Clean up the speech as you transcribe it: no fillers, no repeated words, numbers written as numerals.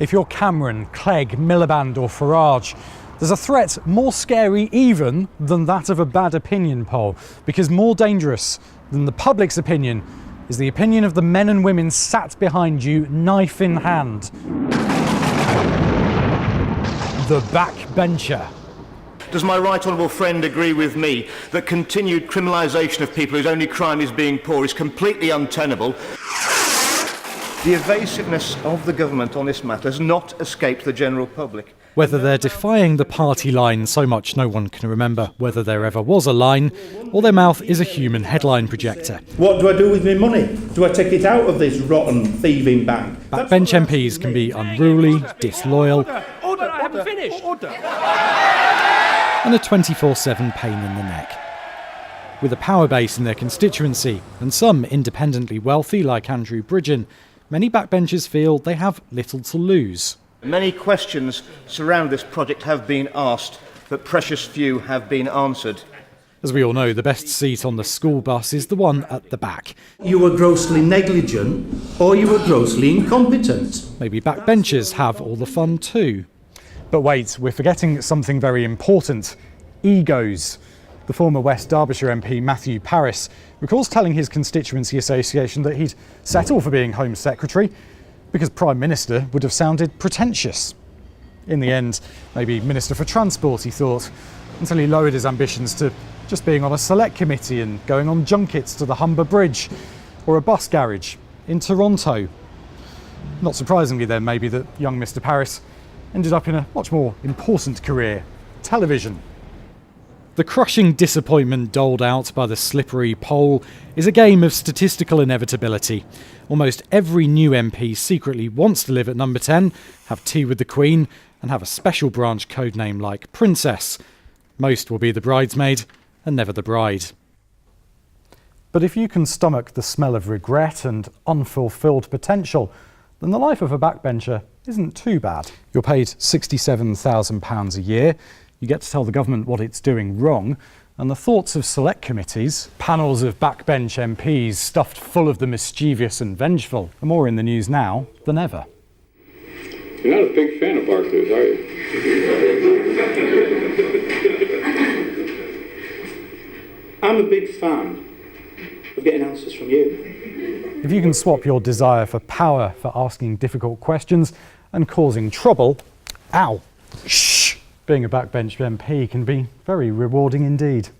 If you're Cameron, Clegg, Miliband or Farage, there's a threat more scary even than that of a bad opinion poll, because more dangerous than the public's opinion is the opinion of the men and women sat behind you, knife in hand. The backbencher. Does my right honourable friend agree with me that continued criminalisation of people whose only crime is being poor is completely untenable? The evasiveness of the government on this matter has not escaped the general public. Whether they're defying the party line so much no one can remember whether there ever was a line, or their mouth is a human headline projector. What do I do with my money? Do I take it out of this rotten, thieving bank? Backbench MPs can be unruly, disloyal, Order, I haven't finished. and a 24/7 pain in the neck. With a power base in their constituency, and some independently wealthy like Andrew Bridgen, many backbenchers feel they have little to lose. Many questions surround this project have been asked, but precious few have been answered. As we all know, the best seat on the school bus is the one at the back. You were grossly negligent or you were grossly incompetent. Maybe backbenchers have all the fun too. But wait, we're forgetting something very important. Egos. The former West Derbyshire MP Matthew Parris recalls telling his constituency association that he'd settle for being Home Secretary because Prime Minister would have sounded pretentious. In the end, maybe Minister for Transport, he thought, until he lowered his ambitions to just being on a select committee and going on junkets to the Humber Bridge or a bus garage in Toronto. Not surprisingly then, maybe, that young Mr Parris ended up in a much more important career: television. The crushing disappointment doled out by the slippery poll is a game of statistical inevitability. Almost every new MP secretly wants to live at number 10, have tea with the Queen, and have a special branch codename like Princess. Most will be the bridesmaid, and never the bride. But if you can stomach the smell of regret and unfulfilled potential, then the life of a backbencher isn't too bad. You're paid £67,000 a year, you get to tell the government what it's doing wrong, and the thoughts of select committees, panels of backbench MPs stuffed full of the mischievous and vengeful, are more in the news now than ever. You're not a big fan of Barclays, are you? I'm a big fan of getting answers from you. If you can swap your desire for power for asking difficult questions and causing trouble, being a backbench MP can be very rewarding indeed.